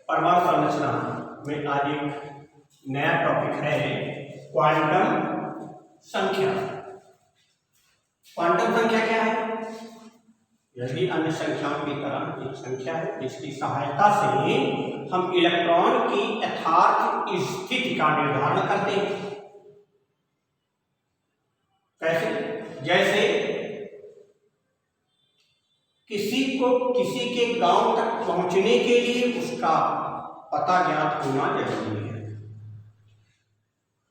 परमाणु संरचना में आज एक नया टॉपिक है क्वांटम संख्या। क्वांटम संख्या क्या है? यह भी अन्य संख्याओं की तरह एक संख्या है जिसकी सहायता से हम इलेक्ट्रॉन की यथार्थ स्थिति का निर्धारण करते हैं। कैसे? जैसे किसी को किसी के गांव तक पहुंचने के लिए उसका पता ज्ञात होना जरूरी है।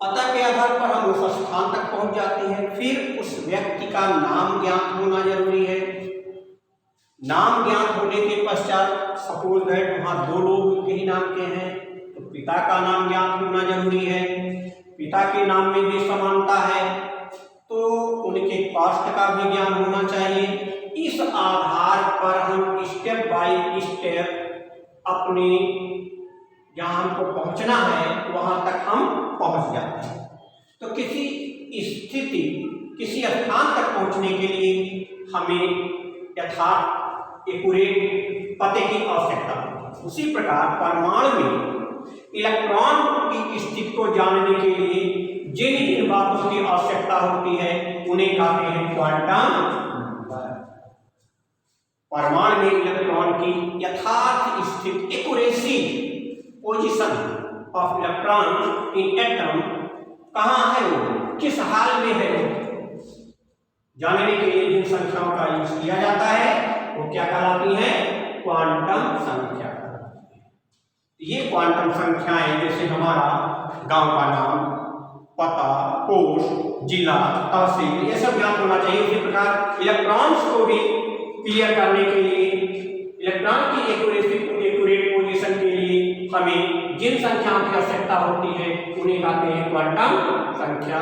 पता के आधार पर हम उस स्थान तक पहुंच जाते हैं। फिर उस व्यक्ति का नाम ज्ञात होना जरूरी है। नाम ज्ञात होने के पश्चात सपोज दैट वहां दो लोग के ही नाम के हैं तो पिता का नाम ज्ञात होना जरूरी है। पिता के नाम में भी समानता है तो उनके कास्ट का भी ज्ञान होना चाहिए। इस आधार पर हम स्टेप बाय स्टेप अपने जहां हमको पहुंचना है वहां तक हम पहुंच जाते हैं। तो किसी स्थिति किसी स्थान तक पहुंचने के लिए हमें यथार्थ एक्यूरेट पते की आवश्यकता होती है। उसी प्रकार परमाणु में इलेक्ट्रॉन की स्थिति को जानने के लिए जिन जिन बातों की आवश्यकता होती है उन्हें कहते हैं क्वांटम। परमाणु में इलेक्ट्रॉन की यथार्थ स्थिति accuracy position of electron in atom कहाँ है, वो किस हाल में है, वो जानने के लिए जिन संख्याओं का यूज किया जाता है वो क्या कहलाती है? क्वांटम संख्या। ये क्वांटम संख्याएं जैसे हमारा गांव का नाम, पता, पोस्ट, जिला, तहसील, ये सब ज्ञात होना चाहिए। इसी प्रकार इलेक्ट्रॉन्स को भी क्लियर करने के लिए इलेक्ट्रॉन की एक्यूरेट पोजीशन के लिए हमें जिन संख्याओं की आवश्यकता होती है उन्हें कहते हैं क्वांटम संख्या।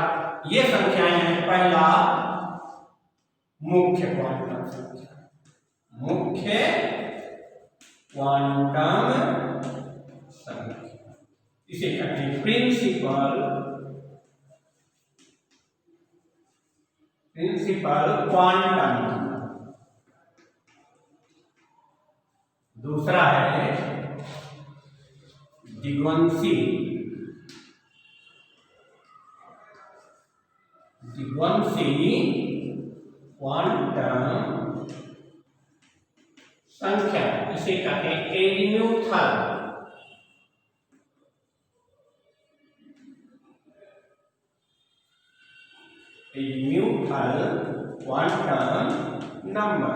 ये संख्याएं हैं पहला मुख्य क्वांटम संख्या। मुख्य क्वांटम संख्या इसे कहते हैं प्रिंसिपल क्वांटम। दूसरा है दिग्वंशी क्वांटम संख्या, इसे कहते हैं एजीमुथल क्वांटम नंबर।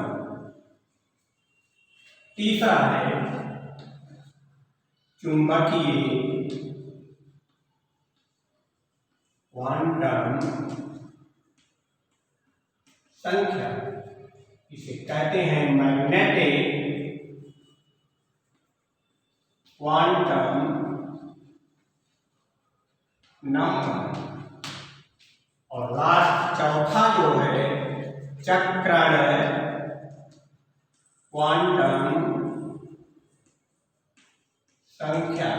तीसरा है चुंबकीय क्वांटम संख्या, इसे कहते हैं मैग्नेटिक क्वांटम नंबर। और लास्ट चौथा जो है चक्रण क्वांटम संख्या,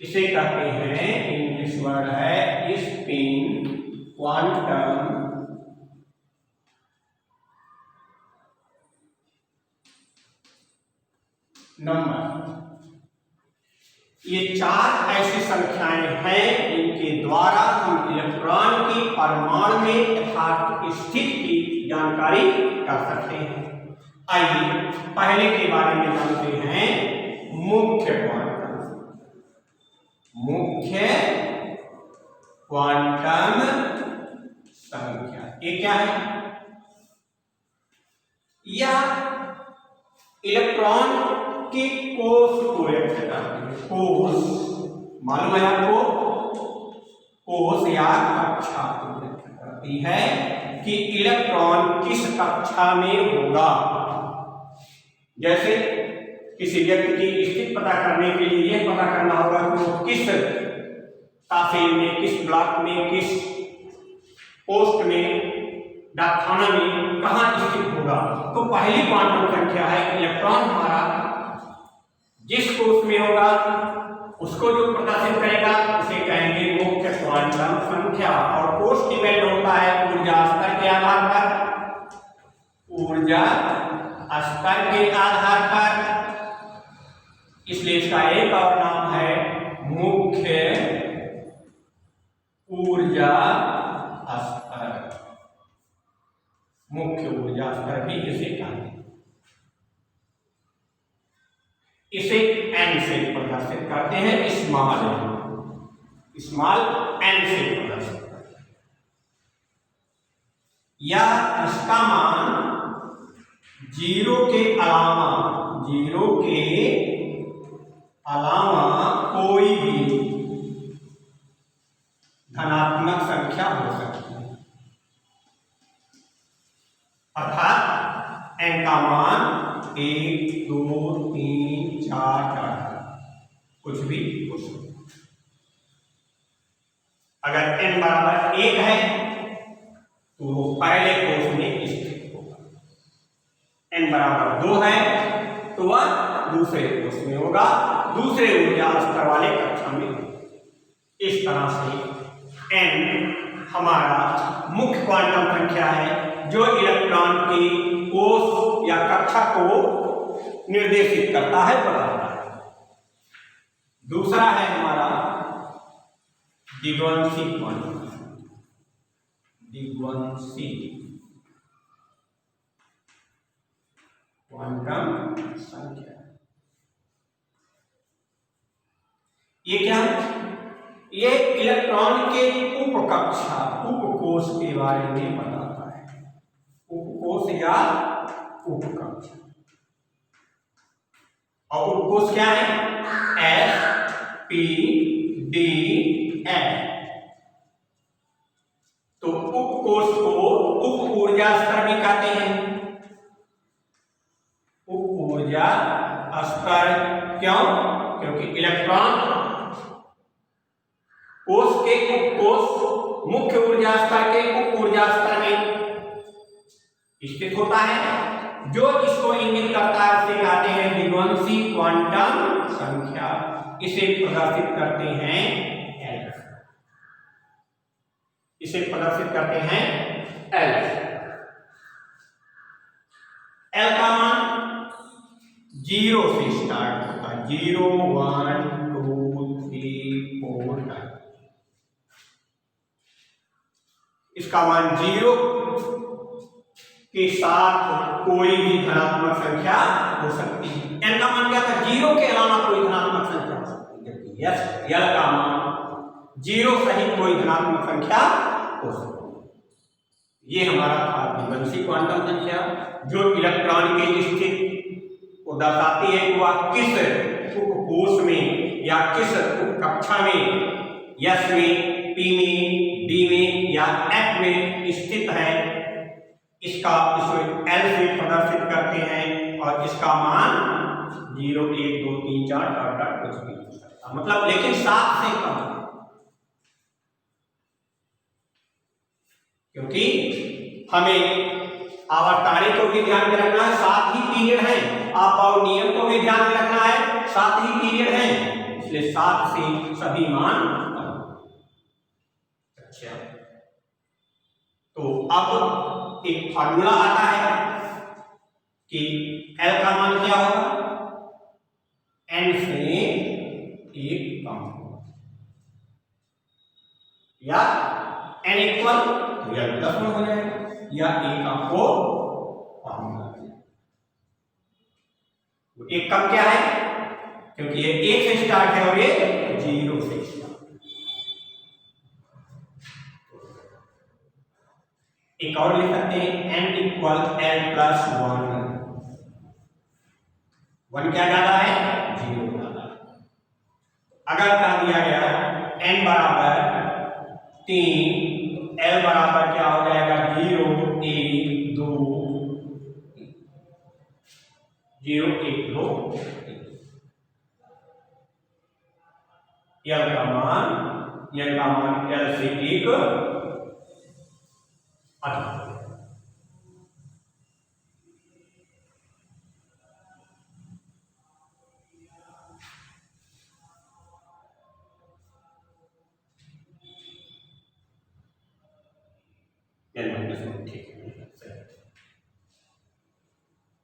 इसे कहते हैं इंग्लिश वर्ड है स्पिन क्वांटम नंबर। ये चार ऐसी संख्याएं हैं जिनके द्वारा हम इलेक्ट्रॉन की परमाणु में यथार्थ स्थिति की जानकारी कर सकते हैं। आइए पहले के बारे में जानते हैं मुख्य क्वांटम संख्या। ये क्या है? यह इलेक्ट्रॉन की कोष को व्यक्त करती है। कोष मालूम है आपको? कोष या कक्षा को व्यक्त करती है कि इलेक्ट्रॉन किस कक्षा में होगा। जैसे किसी व्यक्ति की स्थिति पता करने के लिए यह पता करना होगा कि वो किस तहसील में, किस ब्लॉक में, किस पोस्ट में, डाकखाना में कहाँ स्थित होगा। तो पहली क्वांटम संख्या है इलेक्ट्रॉन हमारा जिस कोष में होगा उसको जो प्रदर्शित करेगा उसे कहेंगे मुख्य क्वांटम संख्या। और कोष डिपेंड होता है ऊर्जा स्तर के आधार पर। ऊर्जा स्तर के आधार पर इसलिए इसका एक और नाम है मुख्य ऊर्जा स्तर। मुख्य ऊर्जा स्तर भी इसे कहते हैं। इसे एन से प्रदर्शित करते हैं, स्मॉल एन से प्रदर्शित करते हैं। या इसका मान जीरो के अलावा कोई भी धनात्मक संख्या हो सकती है। अर्थात एन का मान 1 2 3 4 कुछ भी हो सकता है। अगर n बराबर 1 है तो वो पहले कोष में स्थित होगा, n बराबर 2 है तो वह दूसरे कोष में होगा, दूसरे ऊर्जा स्तर वाले कक्षा में होगा। इस तरह से n हमारा मुख्य क्वांटम संख्या है जो इलेक्ट्रॉन के कोष या कक्षा को निर्देशित करता है, बताता है। दूसरा है हमारा द्विध्रुवीय क्वांटम संख्या। ये क्या है? ये इलेक्ट्रॉन के उपकोष के बारे में बताता है। उपकोष या उपकक्षा। और उपकोष क्या है? S P D F। तो उपकोष को उप ऊर्जा स्तर भी कहते हैं। उप ऊर्जा स्तर क्यों? क्योंकि इलेक्ट्रॉन कोष के उपकोष मुख्य ऊर्जा स्तर के उप ऊर्जा स्तर में स्थित होता है। जो इसको इंगित करता है उसे कहते हैं द्विध्रुवीय क्वांटम संख्या। इसे प्रदर्शित करते हैं L। इसे प्रदर्शित करते हैं L। L का मान 0 से स्टार्ट होता है। 0 1 2 3 4 5। इसका मान 0 के साथ कोई भी धनात्मक संख्या हो सकती है। n का मान क्या था? 0 के अलावा कोई धनात्मक संख्या हो सकती है। जबकि L का मान 0 सहित कोई धनात्मक संख्या हो सकती है। ये हमारा था द्विध्रुवीय क्वांटम संख्या जो इलेक्ट्रॉन की स्थिति को दर्शाती है कि वह किस उपकोष में या किस उपकक्षा में, S में, P में, D में या F में स्थित है। इसका L से प्रदर्शित करते हैं और इसका मान 0 1 2 3 4 कुछ भी हो सकता, मतलब लेकिन 7 से कम, क्योंकि हमें आवर्तानी को भी ध्यान में रखना है, साथ ही पीरियड है। अपवर्तनीय को भी ध्यान में रखना है, साथ ही पीरियड है। इसलिए 7 से सभी मान। अच्छा, तो अब एक फार्मूला आता है कि L का मान क्या होगा? N से 1 कम होगा, या N इक्वल तो यह 10 में हो जाएगा, या 1 आपको फार्मूला है। तो 1 कम क्या है? क्योंकि ये 1 से स्टार्ट है और ये 0 से स्टार्ट। एक और लिख सकते हैं n इक्वल L प्लस 1 क्या ज्यादा है? 0 ज्यादा। अगर कह दिया गया n बराबर 3, L बराबर क्या हो जाएगा? 0 1 2 0 1 2। L का मान L से 1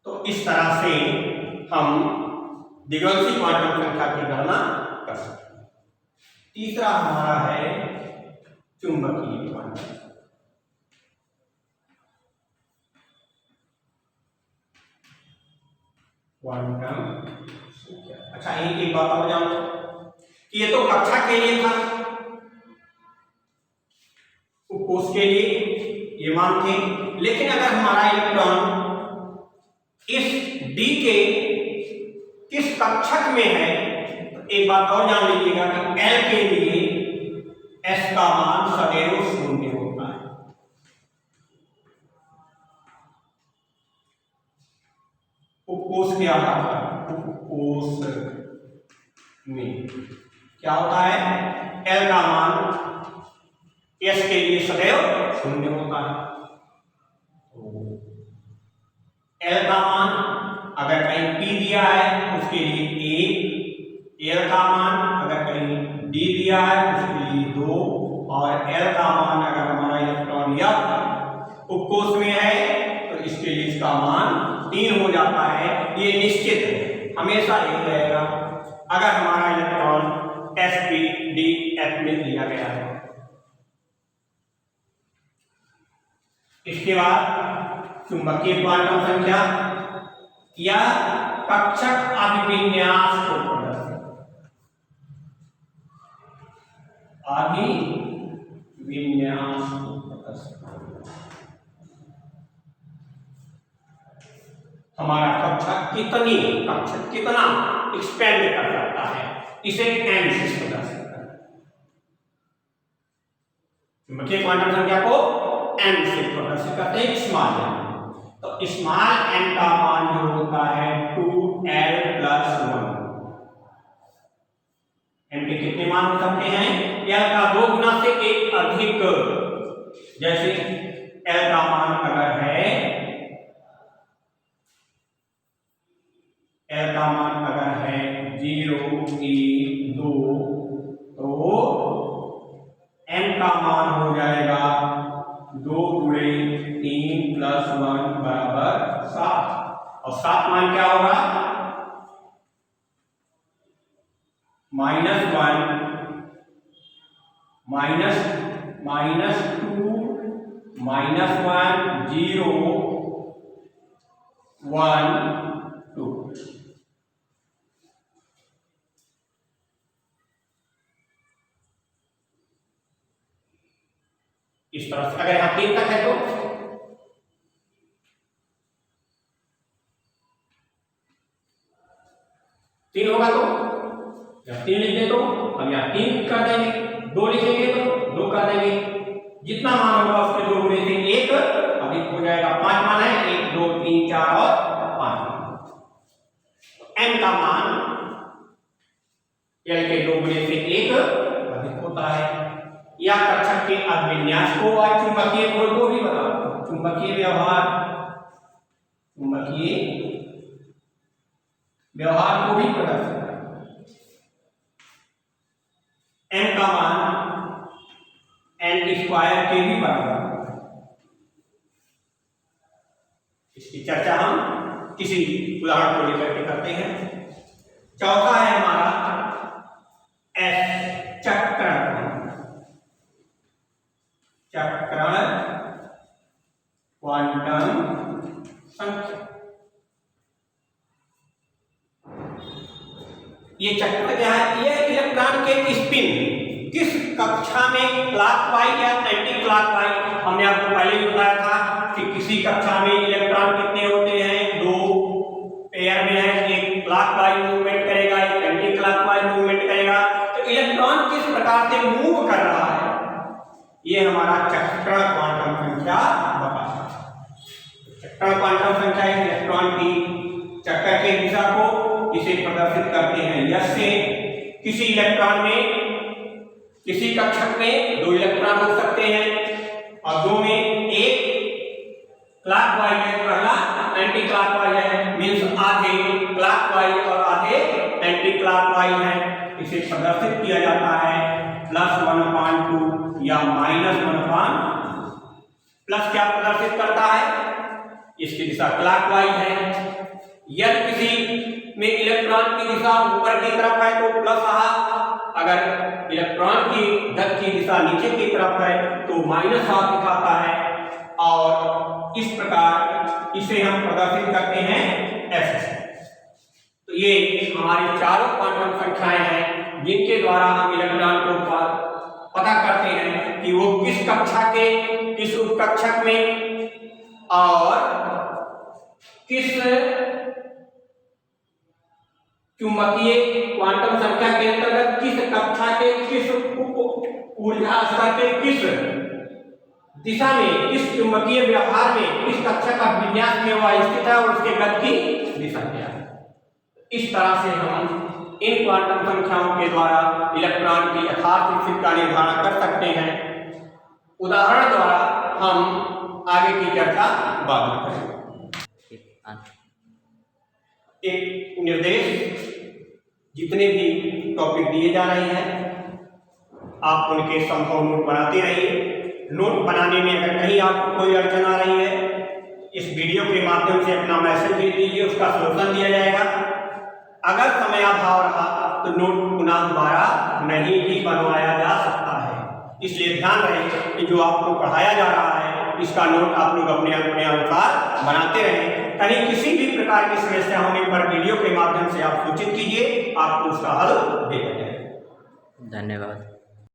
तो इस तरह से हम द्विगुणसी क्वांटम संख्या की गणना कर सकते हैं। तीसरा हमारा है चुंबकीय क्वांटम। अच्छा, एक बात और जानो कि ये तो कक्षा के लिए था, उपकोष के लिए ये मान थे, लेकिन अगर हमारा इलेक्ट्रॉन इस डी के किस कक्षक में है, तो एक बात और जान लीजिएगा कि एल के लिए एस का मान सदैव 0 होता है। उपकोष के आधार पर, उपकोष में क्या होता है, एल का मान एस के लिए सदैव 0 होता है। एल का मान अगर कहीं पी दिया है उसके लिए 1, एल का मान अगर कहीं डी दिया है उसके लिए 2, और एल का मान अगर हमारा इलेक्ट्रॉन या उपकोष में है तो इसके लिए इसका मान 3 हो जाता है। ये निश्चित है, हमेशा यही रहेगा अगर हमारा electron S P D F में दिया गया है। इसके बाद चुंबकीय क्वांटम संख्या या कक्षक अभिविन्यास को प्रदर्शित, अभिविन्यास को प्रदर्शित, हमारा कक्षक कितना एक्सपेंड कर सकता है, इसे एम से प्रदर्शित करता है। चुंबकीय क्वांटम संख्या को एम से प्रदर्शित करते हैं, स्मॉल एम। तो स्मॉल एम का मान जो होता है 2l+1। एम के कितने मान हो सकते हैं, एल का 2 गुना से 1 अधिक। जैसे एल का मान अगर है, एल का मान अगर है 0, 1, 2, तो एम का मान हो जाएगा 2 × 3 + 1 = 7। और 7 मान क्या होगा, -1 -2 -1 0 1 2। इस तरह से अगर यहाँ 3 तक है तो 3 होगा, तो जब 3 लिख दे तो हम यहाँ 3 कर देंगे, 2 लिखेंगे तो 2 कर देंगे, जितना मान होगा उसके 2 गुणे से 1 अधिक हो जाएगा। 5 मान है, 1 2 3 4 और 5। एम का मान एल के 2 गुणे से 1 अधिक होता है। या कक्षक के अभिविन्यास को और चुंबकीय गुण को भी बताओ, चुंबकीय व्यवहार को भी प्रदर्शित करें। एम का मान n² के भी बराबर है। इसकी चर्चा हम किसी उदाहरण को लेकर के करते हैं। चौथा है हमारा एस, चक्रण क्वांटम संख्या। ये चक्र क्या है, ये इलेक्ट्रॉन के स्पिन किस कक्षा में क्लॉकवाइज या एंटी क्लॉकवाइज, हमने आपको पहले भी बताया था कि किसी कक्षा में इलेक्ट्रॉन कितने होते हैं, 2 पेयर में है, एक क्लॉकवाइज मूवमेंट करेगा, एक एंटी क्लॉकवाइज मूवमेंट करेगा। तो इलेक्ट्रॉन किस प्रकार से मूव कर रहा है, ये हमारा चक्रण क्वांटम संख्या बताता है। चक्रण क्वांटम संख्या इलेक्ट्रॉन की चक्कर की दिशा को इसे प्रदर्शित करते हैं। जैसे किसी इलेक्ट्रॉन में, किसी कक्षक में 2 इलेक्ट्रॉन हो सकते हैं और 2 में एक क्लॉकवाइज है, पहला एंटी क्लॉकवाइज है, मींस आधे क्लॉकवाइज और आधे एंटी क्लॉकवाइज है। इसे प्रदर्शित किया जाता है +1/2 या -1/, प्लस क्या प्रदर्शित करता है, इसकी दिशा क्लॉकवाइज है। यदि किसी में इलेक्ट्रॉन की दिशा ऊपर की तरफ है तो प्लस रहा, अगर इलेक्ट्रॉन की गति की दिशा नीचे की तरफ है तो माइनस हाफ दिखाता है। और इस प्रकार इसे हम प्रदर्शित करते हैं ऐसे। तो ये हमारी चारों क्वांटम संख्याएं हैं जिनके द्वारा हम इलेक्ट्रॉन को पता करते हैं कि वो किस कक्षा के किस उपकक्षक में और किस चुंबकीय क्वांटम संख्या के अंतर्गत किस कक्षा के किस उप ऊर्जा स्तर के किस दिशा में किस चुंबकीय व्यवहार में किस कक्षा का विन्यास में वह स्थित है और उसके गति की दिशा क्या है। इस तरह से हम इन क्वांटम संख्याओं के द्वारा इलेक्ट्रॉन की यथार्थ स्थिति का निर्धारण कर सकते हैं। उदाहरण द्वारा हम आगे की चर्चा बाद में करेंगे। एक निर्देश, जितने भी टॉपिक दिए जा रहे हैं आप उनके संभव नोट बनाते रहिए। नोट बनाने में अगर कहीं आपको कोई अड़चन आ रही है इस वीडियो के माध्यम से अपना मैसेज भेज दीजिए, उसका सलूशन दिया जाएगा। अगर समय अभाव रहा तो नोट पुनः दोबारा नहीं भी बनवाया जा सकता है। इसलिए ध्यान रहे कि जो आपको पढ़ाया जा रहा है इसका नोट आप लोग अपने अनुसार बनाते रहें। कहीं किसी भी प्रकार की समस्या होने पर वीडियो के माध्यम से आप सूचित कीजिए, आपको उसका हल दे दिया जाएगा। धन्यवाद।